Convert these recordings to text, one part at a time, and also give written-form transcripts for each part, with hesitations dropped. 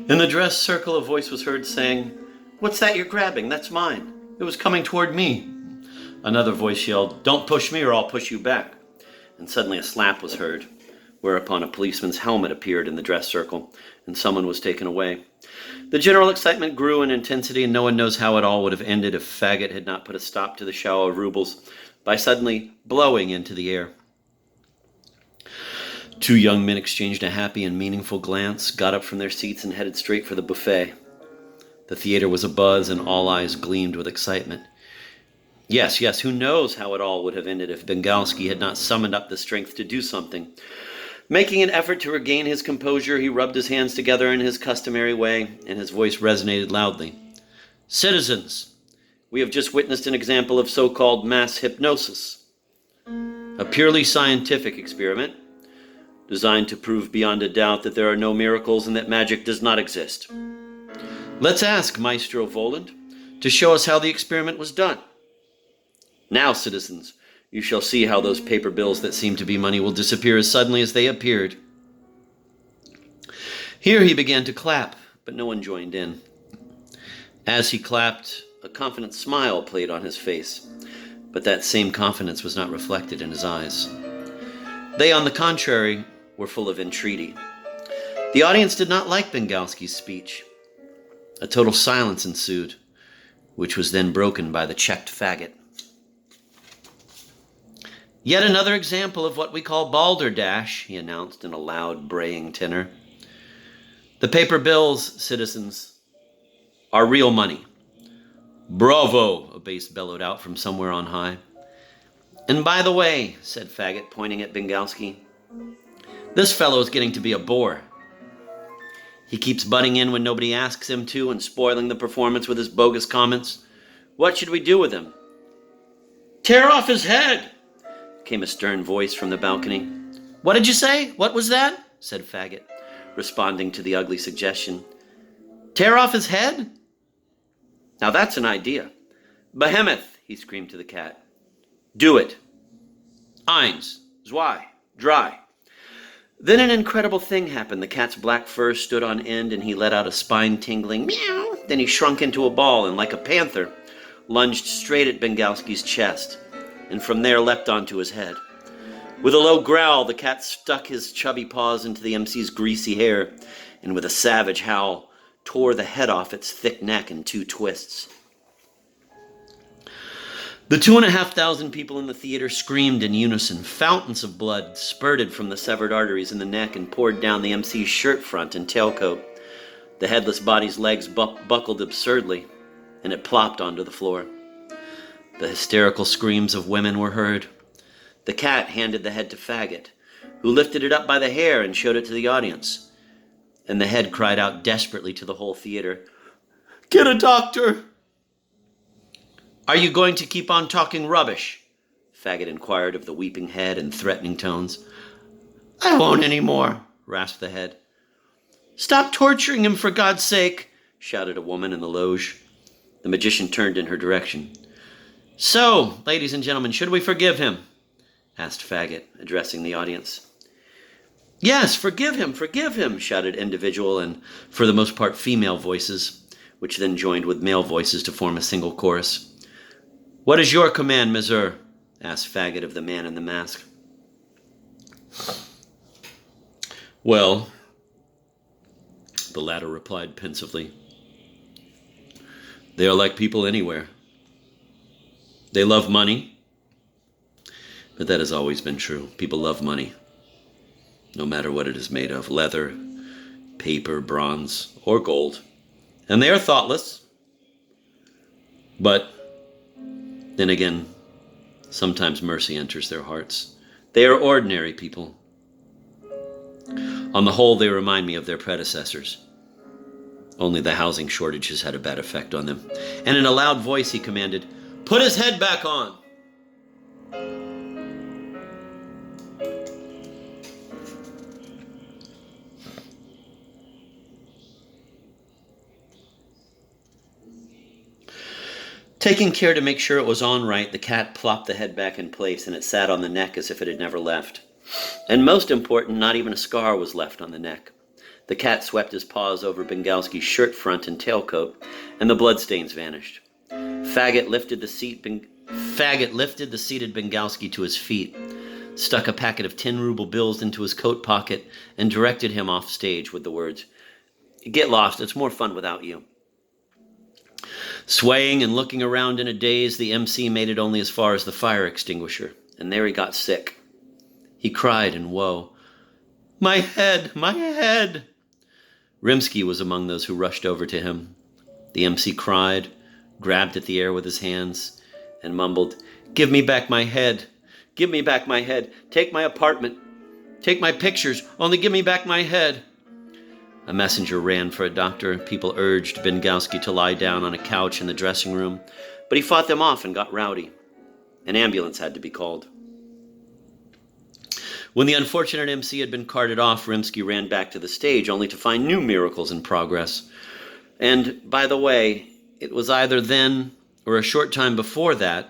In the dress circle, a voice was heard saying, "What's that you're grabbing? That's mine. It was coming toward me." Another voice yelled, "Don't push me or I'll push you back." And suddenly a slap was heard, whereupon a policeman's helmet appeared in the dress circle, and someone was taken away. The general excitement grew in intensity, and no one knows how it all would have ended if Faggot had not put a stop to the shower of rubles by suddenly blowing into the air. Two young men exchanged a happy and meaningful glance, got up from their seats, and headed straight for the buffet. The theater was abuzz, and all eyes gleamed with excitement. Yes, who knows how it all would have ended if Bengalski had not summoned up the strength to do something. Making an effort to regain his composure, he rubbed his hands together in his customary way, and his voice resonated loudly. "Citizens, we have just witnessed an example of so-called mass hypnosis, a purely scientific experiment designed to prove beyond a doubt that there are no miracles and that magic does not exist. Let's ask Maestro Voland to show us how the experiment was done. Now, citizens, you shall see how those paper bills that seem to be money will disappear as suddenly as they appeared." Here he began to clap, but no one joined in. As he clapped, a confident smile played on his face, but that same confidence was not reflected in his eyes. They, on the contrary, were full of entreaty. The audience did not like Bengalski's speech. A total silence ensued, which was then broken by the checked Faggot. "Yet another example of what we call balderdash," he announced in a loud, braying tenor. "The paper bills, citizens, are real money." "Bravo!" a bass bellowed out from somewhere on high. "And by the way," said Faggot, pointing at Bengalski, "this fellow is getting to be a bore. He keeps butting in when nobody asks him to and spoiling the performance with his bogus comments. What should we do with him?" "Tear off his head!" came a stern voice from the balcony. "What did you say? What was that?" said Faggot, responding to the ugly suggestion. "Tear off his head? Now that's an idea. Behemoth," he screamed to the cat. "Do it. Eins, zwei, drei." Then an incredible thing happened. The cat's black fur stood on end, and he let out a spine-tingling meow. Then he shrunk into a ball, and like a panther, lunged straight at Bengalski's chest, and from there leapt onto his head. With a low growl, the cat stuck his chubby paws into the MC's greasy hair, and with a savage howl, tore the head off its thick neck in two twists. The 2,500 people in the theater screamed in unison. Fountains of blood spurted from the severed arteries in the neck and poured down the MC's shirt front and tailcoat. The headless body's legs buckled absurdly, and it plopped onto the floor. The hysterical screams of women were heard. The cat handed the head to Faggot, who lifted it up by the hair and showed it to the audience. And the head cried out desperately to the whole theater, "Get a doctor!" "Are you going to keep on talking rubbish?" Faggot inquired of the weeping head in threatening tones. "I won't any more," rasped the head. "Stop torturing him, for God's sake," shouted a woman in the loge. The magician turned in her direction. "So, ladies and gentlemen, should we forgive him?" asked Faggot, addressing the audience. "Yes, forgive him," shouted individual and, for the most part, female voices, which then joined with male voices to form a single chorus. "What is your command, Monsieur?" asked Faggot of the man in the mask. "Well," the latter replied pensively, "they are like people anywhere. They love money, but that has always been true. People love money, no matter what it is made of, leather, paper, bronze, or gold. And they are thoughtless. But then again, sometimes mercy enters their hearts. They are ordinary people. On the whole, they remind me of their predecessors. Only the housing shortage has had a bad effect on them." And in a loud voice he commanded, "Put his head back on!" Taking care to make sure it was on right, the cat plopped the head back in place, and it sat on the neck as if it had never left. And most important, not even a scar was left on the neck. The cat swept his paws over Bengalski's shirt front and tailcoat, and the bloodstains vanished. Faggot lifted the seated Bengalski to his feet, stuck a packet of 10-ruble bills into his coat pocket, and directed him off stage with the words, "Get lost, it's more fun without you." Swaying and looking around in a daze, the MC made it only as far as the fire extinguisher, and there he got sick. He cried in woe, "My head, my head!" Rimsky was among those who rushed over to him. The MC cried, grabbed at the air with his hands, and mumbled, "Give me back my head! Give me back my head! Take my apartment! Take my pictures! Only give me back my head!" A messenger ran for a doctor. People urged Bengalski to lie down on a couch in the dressing room, but he fought them off and got rowdy. An ambulance had to be called. When the unfortunate MC had been carted off, Rimsky ran back to the stage, only to find new miracles in progress. And, by the way, it was either then or a short time before that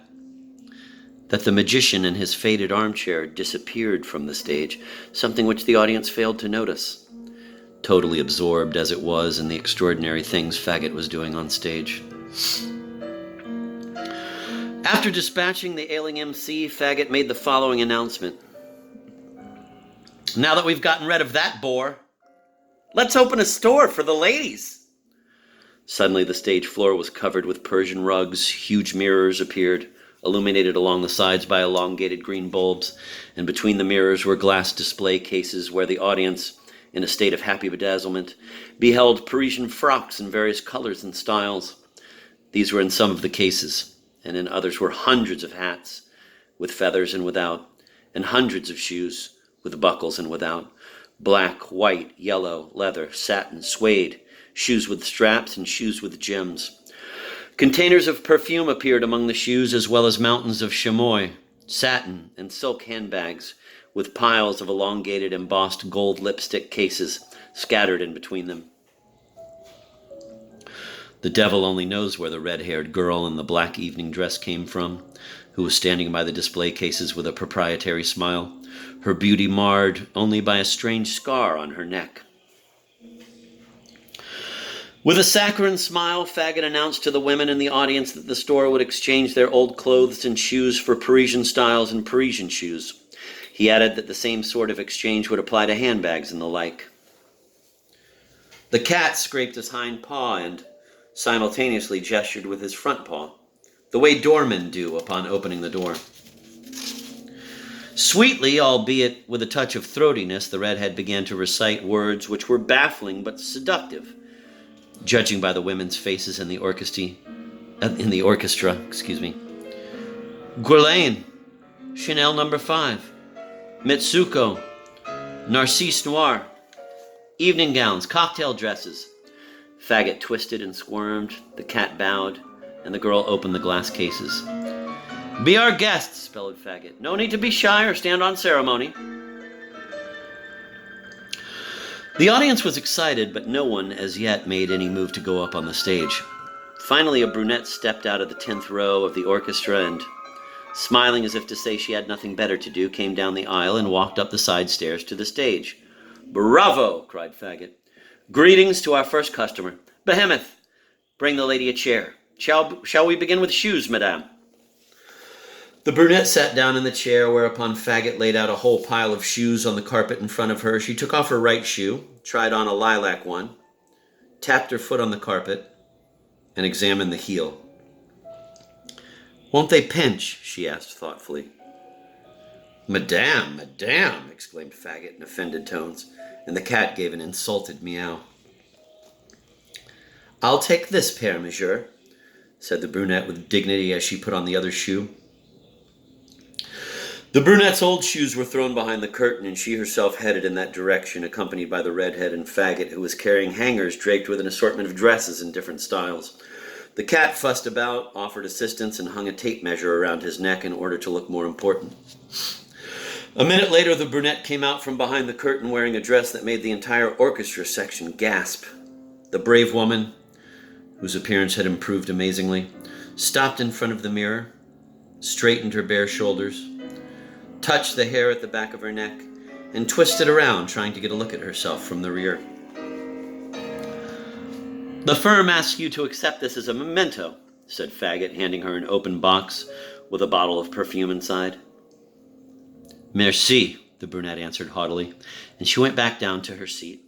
the magician in his faded armchair disappeared from the stage, something which the audience failed to notice, totally absorbed as it was in the extraordinary things Faggot was doing on stage. After dispatching the ailing MC, Faggot made the following announcement. "Now that we've gotten rid of that bore, let's open a store for the ladies." Suddenly the stage floor was covered with Persian rugs. Huge mirrors appeared, illuminated along the sides by elongated green bulbs, and between the mirrors were glass display cases where the audience, in a state of happy bedazzlement, beheld Parisian frocks in various colors and styles. These were in some of the cases, and in others were hundreds of hats, with feathers and without, and hundreds of shoes, with buckles and without, black, white, yellow, leather, satin, suede, shoes with straps and shoes with gems. Containers of perfume appeared among the shoes, as well as mountains of chamois, satin, and silk handbags, with piles of elongated embossed gold lipstick cases scattered in between them. The devil only knows where the red-haired girl in the black evening dress came from, who was standing by the display cases with a proprietary smile, her beauty marred only by a strange scar on her neck. With a saccharine smile, Faggot announced to the women in the audience that the store would exchange their old clothes and shoes for Parisian styles and Parisian shoes. He added that the same sort of exchange would apply to handbags and the like. The cat scraped his hind paw and simultaneously gestured with his front paw, the way doormen do upon opening the door. Sweetly, albeit with a touch of throatiness, the redhead began to recite words which were baffling but seductive, judging by the women's faces in the orchestra. Guerlain, Chanel No. 5, Mitsuko, Narcisse Noir, evening gowns, cocktail dresses. Faggot twisted and squirmed, the cat bowed, and the girl opened the glass cases. "Be our guests," bellowed Faggot. "No need to be shy or stand on ceremony." The audience was excited, but no one as yet made any move to go up on the stage. Finally, a brunette stepped out of the 10th row of the orchestra and, smiling as if to say she had nothing better to do, came down the aisle and walked up the side stairs to the stage. "Bravo!" cried Faggot. "Greetings to our first customer. Behemoth, bring the lady a chair. Shall we begin with shoes, madame?" The brunette sat down in the chair, whereupon Faggot laid out a whole pile of shoes on the carpet in front of her. She took off her right shoe, tried on a lilac one, tapped her foot on the carpet, and examined the heel. "Won't they pinch?" she asked thoughtfully. "Madame, madame!" exclaimed Faggot in offended tones, and the cat gave an insulted meow. "I'll take this pair, monsieur," said the brunette with dignity as she put on the other shoe. The brunette's old shoes were thrown behind the curtain, and she herself headed in that direction, accompanied by the redhead and Faggot, who was carrying hangers draped with an assortment of dresses in different styles. The cat fussed about, offered assistance, and hung a tape measure around his neck in order to look more important. A minute later, the brunette came out from behind the curtain wearing a dress that made the entire orchestra section gasp. The brave woman, whose appearance had improved amazingly, stopped in front of the mirror, straightened her bare shoulders, touched the hair at the back of her neck, and twisted around, trying to get a look at herself from the rear. The firm asks you to accept this as a memento, said Faggot, handing her an open box with a bottle of perfume inside. Merci, the brunette answered haughtily, and she went back down to her seat.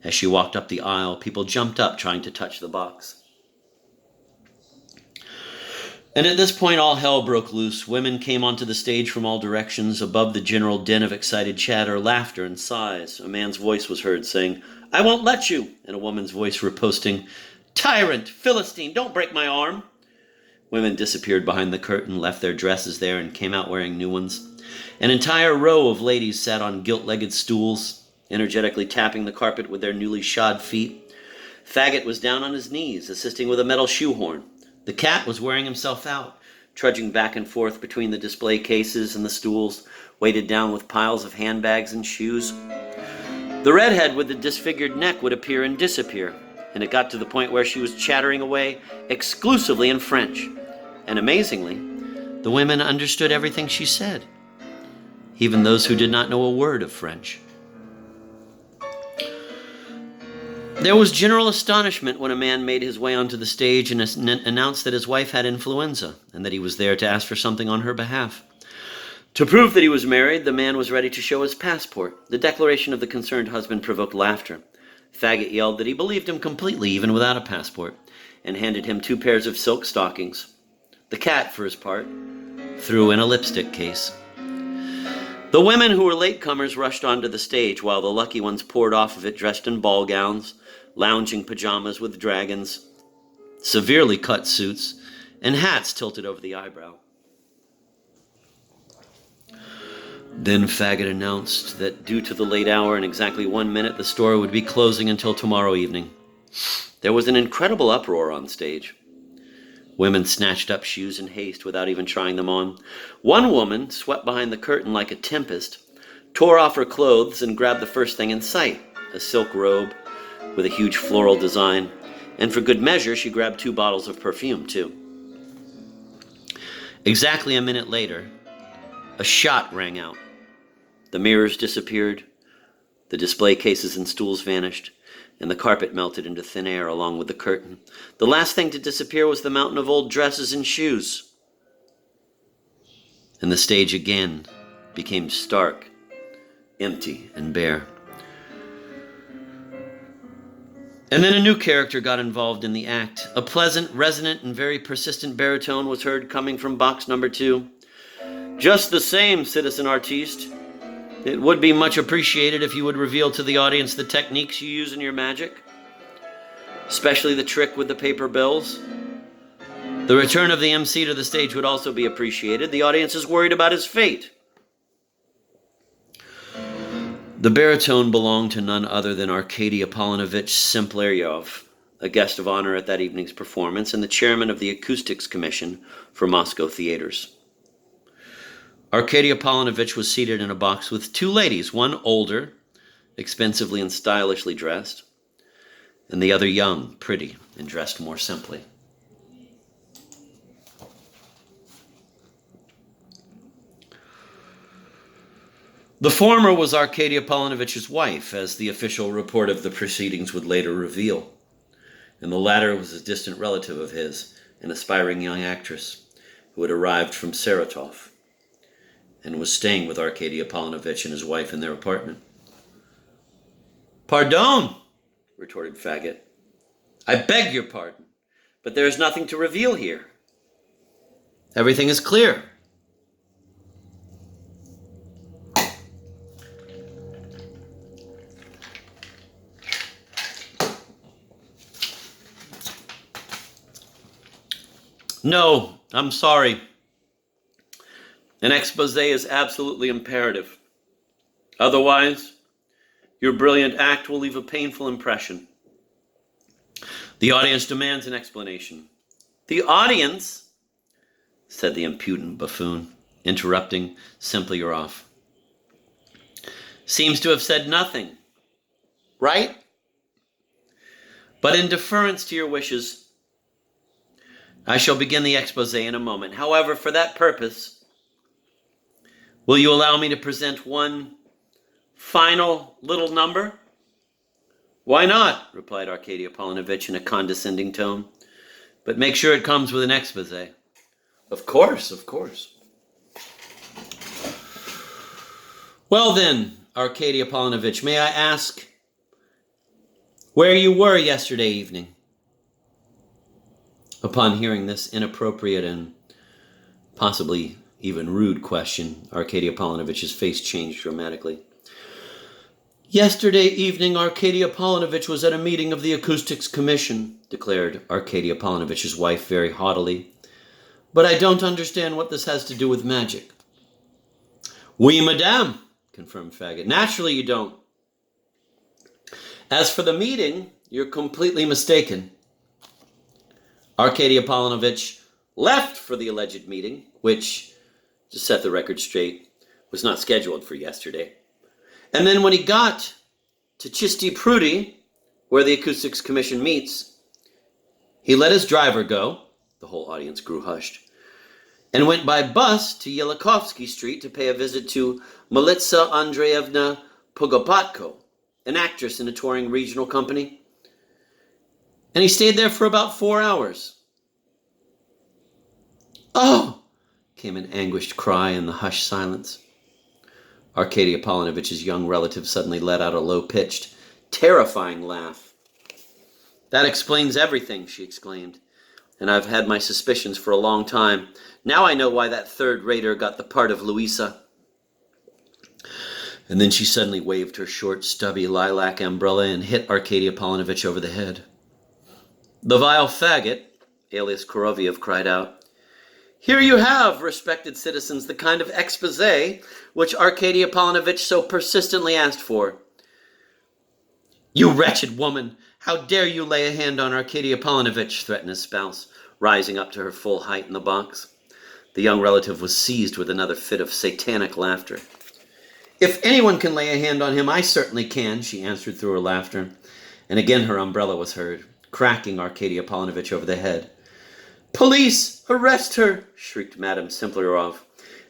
As she walked up the aisle, people jumped up trying to touch the box. And at this point, all hell broke loose. Women came onto the stage from all directions. Above the general din of excited chatter, laughter, and sighs, a man's voice was heard saying, "I won't let you," and a woman's voice riposting, "Tyrant, Philistine, don't break my arm." Women disappeared behind the curtain, left their dresses there, and came out wearing new ones. An entire row of ladies sat on gilt-legged stools, energetically tapping the carpet with their newly shod feet. Faggot was down on his knees, assisting with a metal shoehorn. The cat was wearing himself out, trudging back and forth between the display cases and the stools, weighted down with piles of handbags and shoes. The redhead with the disfigured neck would appear and disappear, and it got to the point where she was chattering away exclusively in French. And amazingly, the women understood everything she said, even those who did not know a word of French. There was general astonishment when a man made his way onto the stage and announced that his wife had influenza and that he was there to ask for something on her behalf. To prove that he was married, the man was ready to show his passport. The declaration of the concerned husband provoked laughter. Faggot yelled that he believed him completely, even without a passport, and handed him 2 pairs of silk stockings. The cat, for his part, threw in a lipstick case. The women who were latecomers rushed onto the stage, while the lucky ones poured off of it dressed in ball gowns, lounging pajamas with dragons, severely cut suits, and hats tilted over the eyebrow. Then Faggot announced that due to the late hour, in exactly 1 minute, the store would be closing until tomorrow evening. There was an incredible uproar on stage. Women snatched up shoes in haste without even trying them on. One woman, swept behind the curtain like a tempest, tore off her clothes and grabbed the first thing in sight, a silk robe with a huge floral design, and for good measure, she grabbed 2 bottles of perfume, too. Exactly a minute later, a shot rang out. The mirrors disappeared, the display cases and stools vanished, and the carpet melted into thin air along with the curtain. The last thing to disappear was the mountain of old dresses and shoes. And the stage again became stark, empty, and bare. And then a new character got involved in the act. A pleasant, resonant, and very persistent baritone was heard coming from box number 2. "Just the same, citizen artiste. It would be much appreciated if you would reveal to the audience the techniques you use in your magic, especially the trick with the paper bills. The return of the MC to the stage would also be appreciated. The audience is worried about his fate." The baritone belonged to none other than Arkady Apollonovich Simpleryov, a guest of honor at that evening's performance and the chairman of the Acoustics Commission for Moscow theaters. Arkady Apollonovich was seated in a box with 2 ladies, one older, expensively and stylishly dressed, and the other young, pretty, and dressed more simply. The former was Arkady Apollonovich's wife, as the official report of the proceedings would later reveal, and the latter was a distant relative of his, an aspiring young actress who had arrived from Saratov and was staying with Arkady Apollonovich and his wife in their apartment. "Pardon," retorted Faggot. "I beg your pardon, but there is nothing to reveal here. Everything is clear." "No, I'm sorry. An expose is absolutely imperative. Otherwise, your brilliant act will leave a painful impression. The audience demands an explanation." "The audience," said the impudent buffoon, interrupting Simpleryov, "seems to have said nothing, right? But in deference to your wishes, I shall begin the expose in a moment. However, for that purpose, will you allow me to present one final little number? "Why not?" replied Arkady Apollonovitch in a condescending tone. "But make sure it comes with an exposé." "Of course, of course." "Well then, Arkady Apollonovitch, may I ask where you were yesterday evening?" Upon hearing this inappropriate and possibly even rude question, Arkady Apollonovitch's face changed dramatically. "Yesterday evening, Arkady Apollonovitch was at a meeting of the Acoustics Commission," declared Arkady Apollonovitch's wife very haughtily. "But I don't understand what this has to do with magic." "Oui, madame," confirmed Faggot. "Naturally you don't. As for the meeting, you're completely mistaken. Arkady Apollonovitch left for the alleged meeting, which, to set the record straight, was not scheduled for yesterday. And then when he got to Chisty Prudy, where the Acoustics Commission meets, he let his driver go," the whole audience grew hushed, "and went by bus to Yelakovsky Street to pay a visit to Militsa Andreevna Pogopatko, an actress in a touring regional company. And he stayed there for about 4 hours. "Oh!" came an anguished cry in the hushed silence. Arkady Apollonovitch's young relative suddenly let out a low-pitched, terrifying laugh. "That explains everything," she exclaimed. "And I've had my suspicions for a long time. Now I know why that third-rater got the part of Louisa." And then she suddenly waved her short, stubby lilac umbrella and hit Arkady Apollonovitch over the head. The vile faggot, alias Koroviev, cried out, "Here you have, respected citizens, the kind of exposé which Arkady Apollonovitch so persistently asked for." "You wretched woman! How dare you lay a hand on Arkady Apollonovitch?" threatened his spouse, rising up to her full height in the box. The young relative was seized with another fit of satanic laughter. "If anyone can lay a hand on him, I certainly can," she answered through her laughter, and again her umbrella was heard, cracking Arkady Apollonovitch over the head. "Police! Arrest her!" shrieked Madame Simplierov,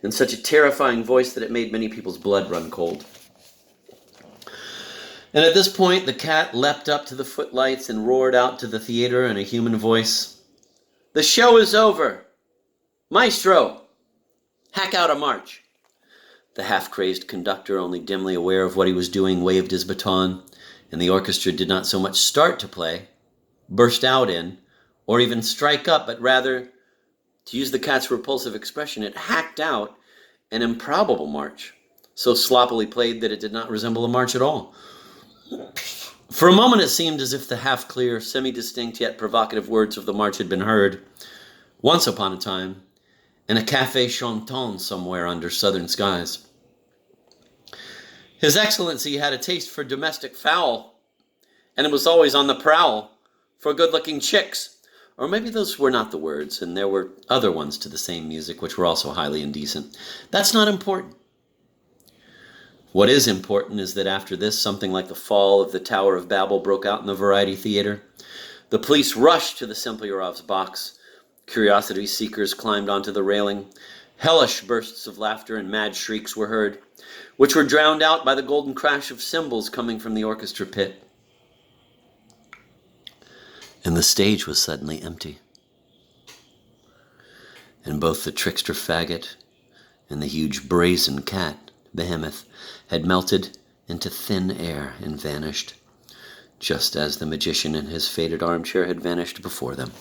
in such a terrifying voice that it made many people's blood run cold. And at this point, the cat leapt up to the footlights and roared out to the theater in a human voice, "The show is over! Maestro, hack out a march!" The half-crazed conductor, only dimly aware of what he was doing, waved his baton, and the orchestra did not so much start to play, burst out in, or even strike up, but rather, to use the cat's repulsive expression, it hacked out an improbable march, so sloppily played that it did not resemble a march at all. For a moment it seemed as if the half-clear, semi-distinct yet provocative words of the march had been heard, once upon a time, in a café chantant somewhere under southern skies. His Excellency had a taste for domestic fowl, and it was always on the prowl for good-looking chicks. Or maybe those were not the words, and there were other ones to the same music which were also highly indecent. That's not important. What is important is that after this, something like the fall of the Tower of Babel broke out in the Variety Theater. The police rushed to the Simplierovs' box. Curiosity seekers climbed onto the railing. Hellish bursts of laughter and mad shrieks were heard, which were drowned out by the golden crash of cymbals coming from the orchestra pit. And the stage was suddenly empty. And both the trickster faggot and the huge brazen cat, Behemoth, had melted into thin air and vanished, just as the magician in his faded armchair had vanished before them.